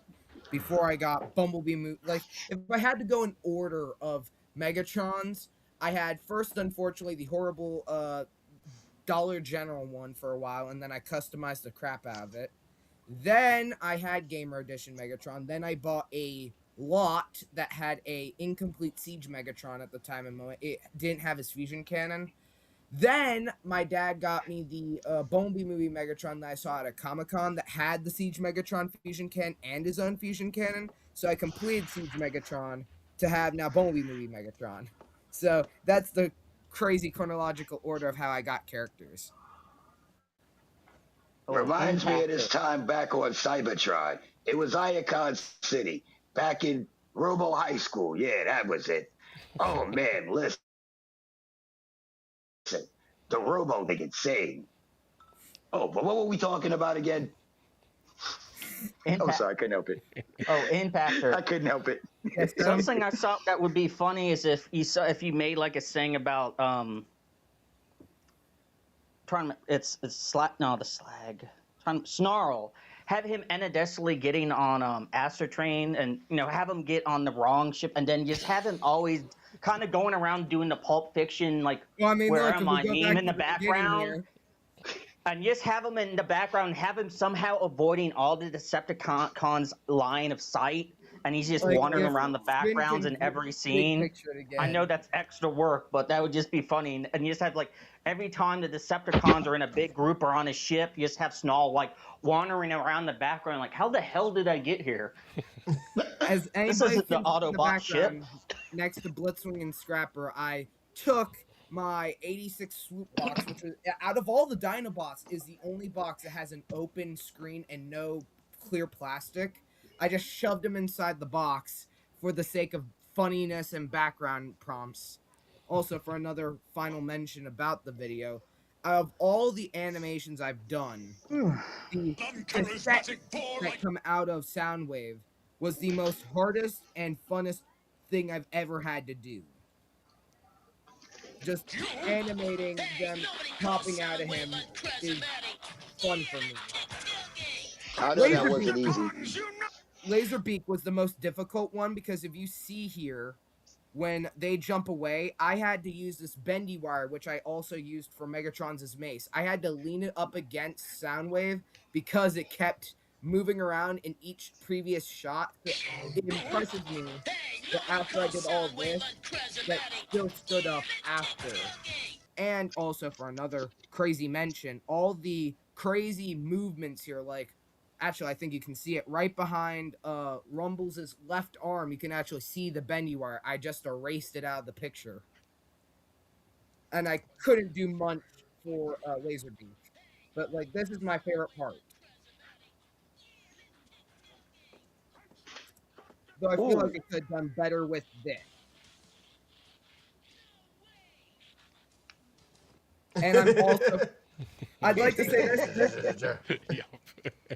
Before I got Bumblebee. Like, if I had to go in order of Megatrons, I had first, unfortunately, the horrible Dollar General one for a while, and then I customized the crap out of it. Then I had Gamer Edition Megatron. Then I bought a lot that had a incomplete Siege Megatron at the time and moment. It didn't have his fusion cannon. Then my dad got me the Bumblebee movie Megatron that I saw at a Comic-Con that had the Siege Megatron fusion cannon and his own fusion cannon. So I completed Siege Megatron to have now Bumblebee movie Megatron. So that's the crazy chronological order of how I got characters. Reminds me of this time back on Cybertron. It was Iacon City, back in Robo High School. Yeah, that was it. Oh, man, listen. The Robo they could sing. Oh, but what were we talking about again? Oh, sorry, I couldn't help it. Oh, Impactor. I couldn't help it. Something I saw that would be funny is if you made like a thing about Snarl. Have him anadesally getting on Aster Train and have him get on the wrong ship and then just have him always kind of going around doing the Pulp Fiction where am I meme in the background. And just have him in the background, have him somehow avoiding all the Decepticons' line of sight, and he's just wandering around the backgrounds in every scene. I know that's extra work, but that would just be funny. And you just have every time the Decepticons are in a big group or on a ship, you just have Snarl wandering around the background, how the hell did I get here? As This isn't the Autobot ship. Next to Blitzwing and Scrapper, I took my 86 swoop box, which was, out of all the Dinobots, is the only box that has an open screen and no clear plastic. I just shoved them inside the box for the sake of funniness and background prompts. Also, for another final mention about the video, of all the animations I've done, the set that come out of Soundwave was the most hardest and funnest thing I've ever had to do. Just animating them popping out of him is fun for me. I know that wasn't easy. Laserbeak was the most difficult one because if you see here, when they jump away, I had to use this bendy wire, which I also used for Megatron's mace. I had to lean it up against Soundwave because it kept moving around in each previous shot. It impresses me that after I did all this, that still stood up after. And also for another crazy mention, all the crazy movements here, like actually I think you can see it right behind Rumbles' left arm. You can actually see the bendy wire. I just erased it out of the picture. And I couldn't do much for Laserbeak. But like this is my favorite part. Though I feel like Ooh. it could have done better with this. And I'm also I'd like to say this Yep.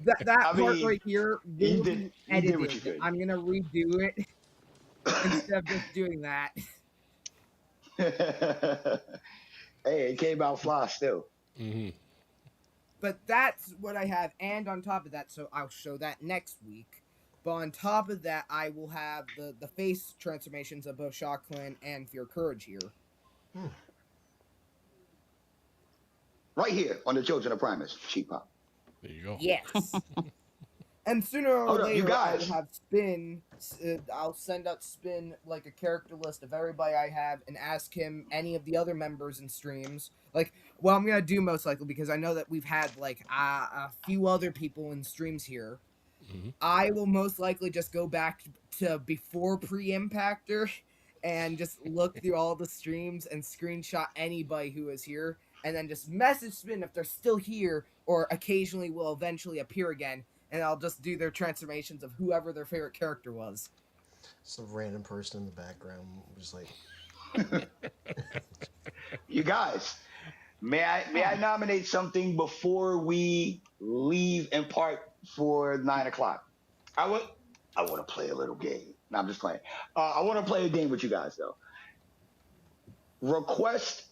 that I part mean, right here you will did be what you edited. could. I'm gonna redo it instead of just doing that. Hey, it came out fly still. Hmm. But that's what I have, and on top of that, so I'll show that next week. But on top of that, I will have the face transformations of both Shock Clan and Fear Courage here. Right here on the Children of Primus. Cheap pop. There you go. Yes. And sooner or Hold up, you later, I guys. will have Spin. I'll send out Spin like a character list of everybody I have and ask him any of the other members in streams. Like, well, I'm gonna do most likely because I know that we've had like a few other people in streams here. Hmm. I will most likely just go back to before pre-Impactor and just look through all the streams and screenshot anybody who is here, and then just message Spin if they're still here or occasionally will eventually appear again, and I'll just do their transformations of whoever their favorite character was. Some random person in the background was like, You guys, may I nominate something before we leave and part for 9 o'clock? I want to play a little game. No, I'm just playing. I want to play a game with you guys though. Request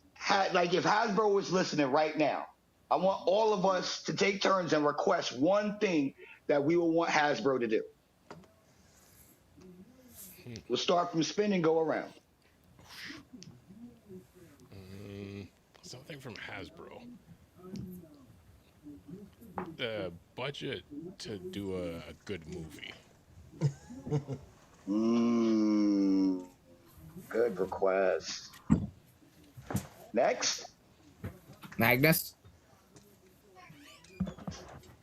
like if Hasbro was listening right now, I want all of us to take turns and request one thing that we will want Hasbro to do. We'll start from Spin and go around. Something from Hasbro. The budget to do a good movie. Good request. Next. Magnus,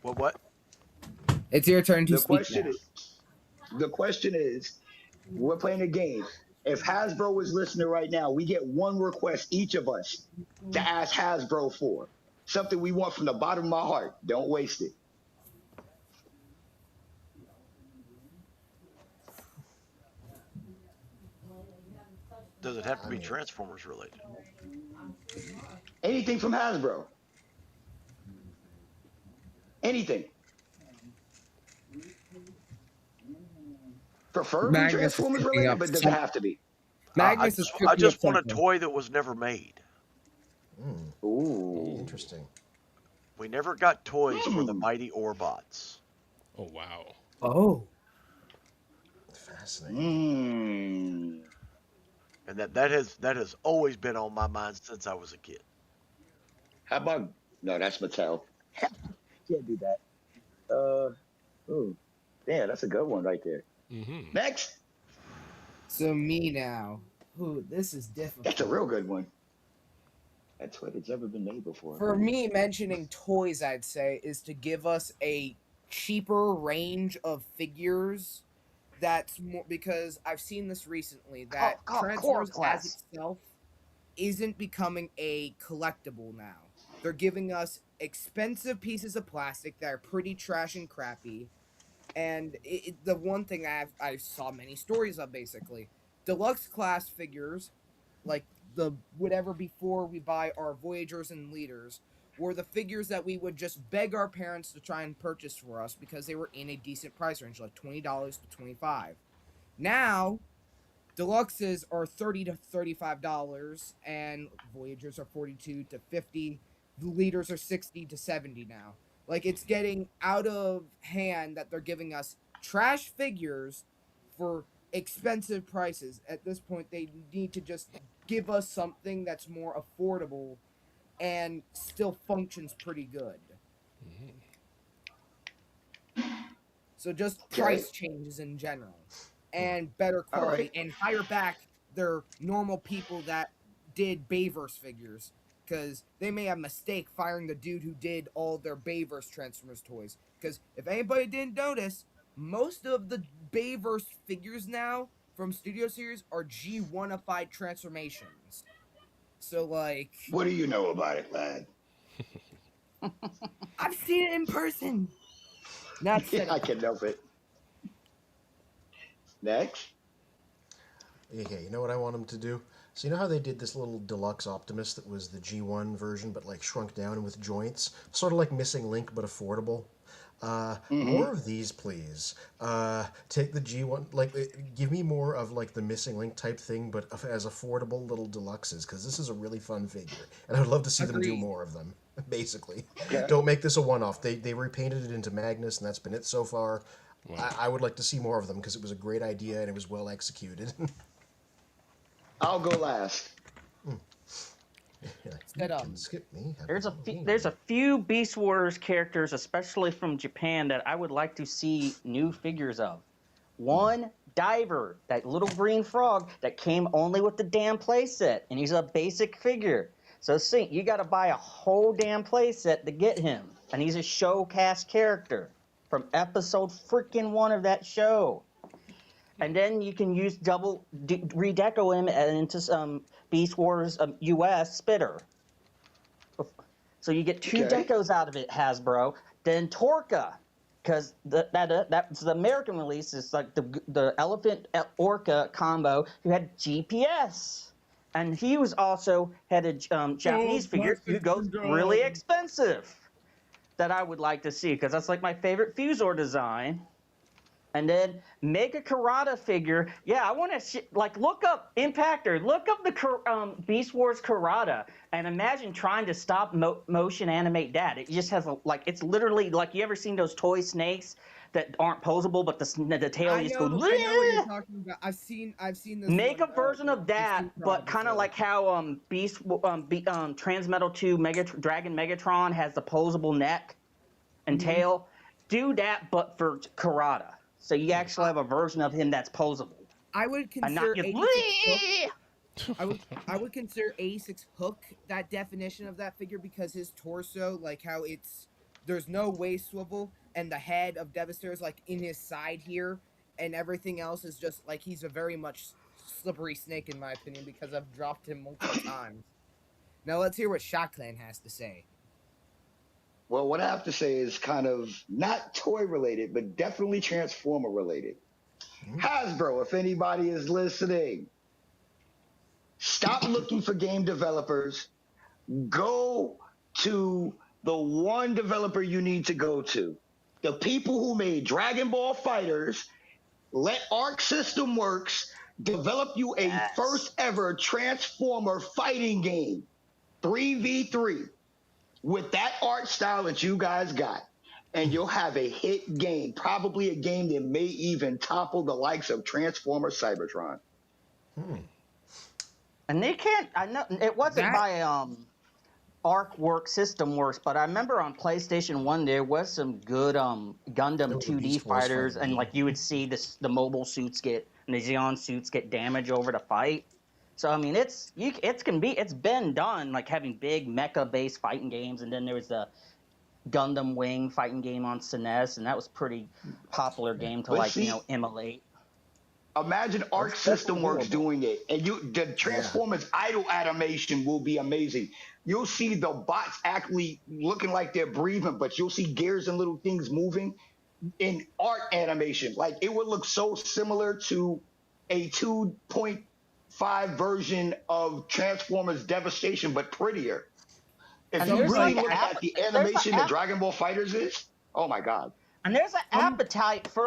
What? it's your turn to The speak question now. is, the question is, we're playing a game. If Hasbro is listening right now, we get one request each of us to ask Hasbro for. Something we want from the bottom of my heart. Don't waste it. Does it have to be Transformers related? Anything from Hasbro. Anything. Preferably Magnus is Transformers cooking related, up but doesn't some- have to be. Magnus is I cooking just up want a something. toy that was never made. Ooh. interesting. We never got toys for the Mighty Orbots. Oh wow. Oh. Fascinating. And that has always been on my mind since I was a kid. How about no? That's Mattel. Can't do that. Ooh, damn, that's a good one right there. Mm-hmm. Next, So me now. Ooh, this is difficult. that's a real good one. That toy that's ever been made before. For me, mentioning toys, I'd say, is to give us a cheaper range of figures. That's more because I've seen this recently that Transformers as itself isn't becoming a collectible now. They're giving us expensive pieces of plastic that are pretty trash and crappy. And the one thing I saw many stories of basically deluxe class figures, like the whatever before we buy our Voyagers and Leaders, were the figures that we would just beg our parents to try and purchase for us because they were in a decent price range, like $20 to $25. Now, deluxes are $30 to $35, and Voyagers are $42 to $50. The Leaders are $60 to $70 now. Like, it's getting out of hand that they're giving us trash figures for expensive prices. At this point, they need to just give us something that's more affordable and still functions pretty good. So just price changes in general, and better quality, and hire back their normal people that did Bayverse figures, because they may have mistake firing the dude who did all their Bayverse Transformers toys. Because if anybody didn't notice, most of the Bayverse figures now from Studio Series are G1ified transformations. So like, What do you know about it, lad? I've seen it in person. Not said. I can help it. Next. Okay, you know what I want them to do? So you know how they did this little deluxe Optimus that was the G1 version, but like shrunk down and with joints, sort of like Missing Link but affordable. More of these, please. Take the G1, like, give me more of like the Missing Link type thing, but as affordable little deluxes, because this is a really fun figure, and I would love to see them do more of them. Basically, don't make this a one-off. They repainted it into Magnus, and that's been it so far. Wow. I would like to see more of them because it was a great idea and it was well executed. I'll go last. Skip me. There's a few Beast Wars characters, especially from Japan, that I would like to see new figures of. One, Diver, that little green frog that came only with the damn playset, and he's a basic figure. So see, you got to buy a whole damn playset to get him, and he's a show cast character from episode freaking 1 of that show. And then you can use redeco him into some Beast Wars US Spitter. So you get 2 decos out of it, Hasbro. Then Torka, because that's the American release. Is like the Elephant Orca combo who had GPS. And he was also had a Japanese figure who goes really expensive that I would like to see, because that's like my favorite Fusor design. And then Mega Karada figure. Yeah, I want to look up Impactor. Look up the Beast Wars Karada and imagine trying to stop motion animate that. It just has it's literally like, you ever seen those toy snakes that aren't posable, but the tail just goes. I know what you're talking about. I've seen this. Make a version of that, but kind of like how Transmetal 2 Dragon Megatron has the posable neck and tail. Do that, but for Karada. So you actually have a version of him that's posable. I would consider I would consider 86 Hook that definition of that figure, because his torso, like how there's no waist swivel, and the head of Devastator is like in his side here, and everything else is just like, he's a very much slippery snake in my opinion, because I've dropped him multiple times. Now let's hear what ShotClan has to say. Well, what I have to say is kind of not toy related, but definitely Transformer related. Hasbro, if anybody is listening, stop looking for game developers. Go to the one developer you need to go to. The people who made Dragon Ball FighterZ. Let Arc System Works develop you a first ever Transformer fighting game, 3v3. With that art style that you guys got, and you'll have a hit game, probably a game that may even topple the likes of Transformer Cybertron. And they can't, I know, it wasn't by Arc System Works, but I remember on PlayStation 1 there was some good Gundam 2D fighters, and like you would see the mobile suits and the Xeon suits get damage over the fight. So I mean, it's been done, like having big mecha-based fighting games, and then there was the Gundam Wing fighting game on SNES, and that was pretty popular game to emulate. Imagine Arc System Works doing it, and the Transformers idle animation will be amazing. You'll see the bots actually looking like they're breathing, but you'll see gears and little things moving in art animation. Like, it would look so similar to a 2.5 version of Transformers Devastation, but prettier. If you really look at the animation that Dragon Ball FighterZ is, oh my god. And there's an appetite for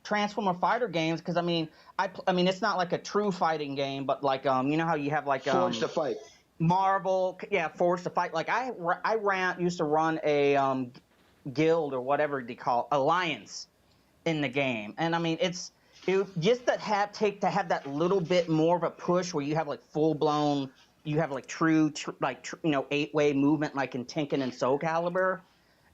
Transformer fighter games, because I mean it's not like a true fighting game, but like you know how you have like Forged to Fight, Marvel, Forged to Fight. Like I used to run a guild or whatever they call alliance in the game, and I mean it's just have that little bit more of a push where you have like full blown, you have like true 8-way movement like in Tenken and Soul Calibur,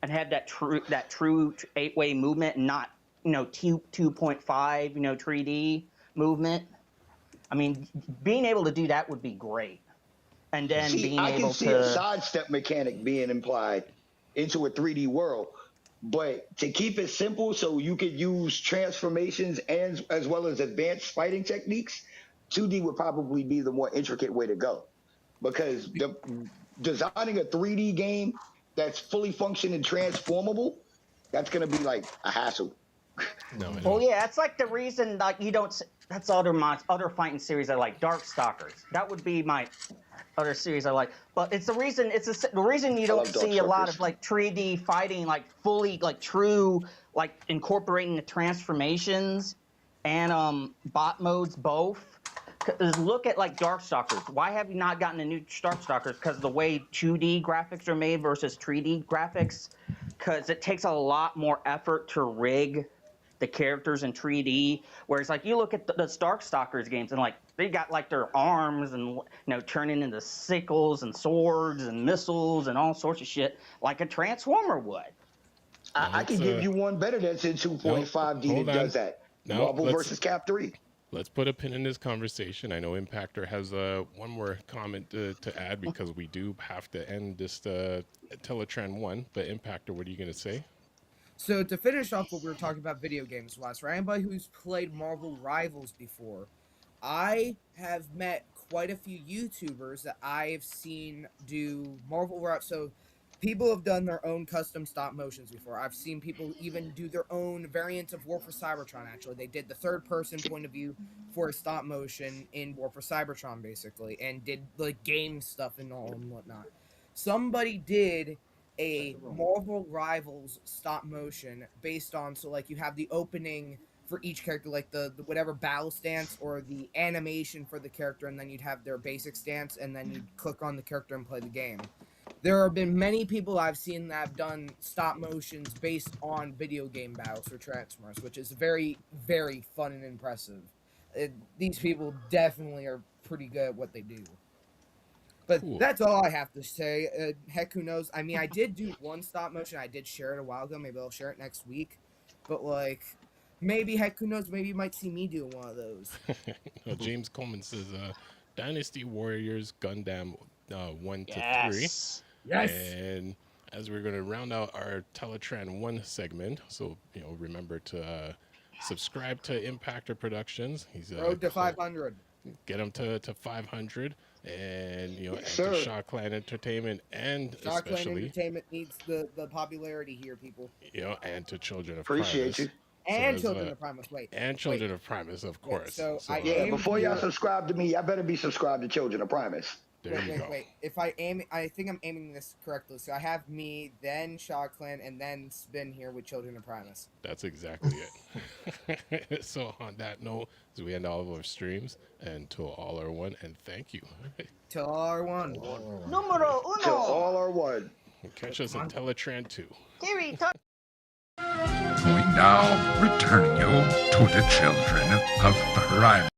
and have that true 8-way movement and not 2.5, 3D movement. I mean, being able to do that would be great. And then being I able can see to a sidestep mechanic being implied into a 3D world, but to keep it simple so you could use transformations and as well as advanced fighting techniques, 2D would probably be the more intricate way to go. Because designing a 3D game that's fully functioning and transformable, that's going to be like a hassle. No, I know. Well, yeah, that's like the reason like you don't. That's other fighting series I like. Darkstalkers. That would be my other series I like. But it's the reason. The reason you don't see a lot of like 3D fighting, like fully like true, like incorporating the transformations and bot modes both. Is look at like Darkstalkers. Why have you not gotten a new Darkstalkers? Because the way 2D graphics are made versus 3D graphics. Because it takes a lot more effort to rig the characters in 3D, whereas like you look at the Darkstalkers games and like they got like their arms and turning into sickles and swords and missiles and all sorts of shit like a Transformer would. I can give you one better that's in 2.5D that does that. Marvel vs. Cap 3. Let's put a pin in this conversation. I know Impactor has one more comment to add because we do have to end this Teletran 1. But Impactor, what are you going to say? So to finish off what we were talking about video games wise, for anybody who's played Marvel Rivals before, I have met quite a few YouTubers that I've seen do Marvel Rivals. So people have done their own custom stop motions before. I've seen people even do their own variants of War for Cybertron, actually. They did the third-person point of view for a stop motion in War for Cybertron, basically, and did, like, game stuff and all and whatnot. Somebody did a Marvel Rivals stop motion based on, so, like, you have the opening for each character, like the whatever battle stance or the animation for the character, and then you'd have their basic stance, and then you'd click on the character and play the game. There have been many people I've seen that have done stop motions based on video game battles for Transformers, which is very, very fun and impressive. These people definitely are pretty good at what they do. But cool. That's all I have to say. Heck, who knows? I mean, I did do one stop motion. I did share it a while ago. Maybe I'll share it next week. But, like, maybe, heck, who knows? Maybe you might see me doing one of those. Well, James Coleman says, Dynasty Warriors Gundam 1 to 3. Yes. And as we're going to round out our Teletran 1 segment, so, remember to subscribe to Impactor Productions. He's road to 500. Get him to 500. And, and to Shaw Clan Entertainment and Shaw especially... Clan Entertainment needs the popularity here, people. And to Children of Appreciate Primus. You. And Children of Primus, And Children of Primus, of course. Before y'all subscribe to me, y'all better be subscribed to Children of Primus. Wait. If I think I'm aiming this correctly. So I have me, then Shaw Clan, and then Spin here with Children of Primus. That's exactly it. So on that note, as we end all of our streams, and to all our one, and thank you. To all our one. Numero uno. To all our one. Catch us on Teletran 2. Gerry, talk. We now return you to the Children of Primus.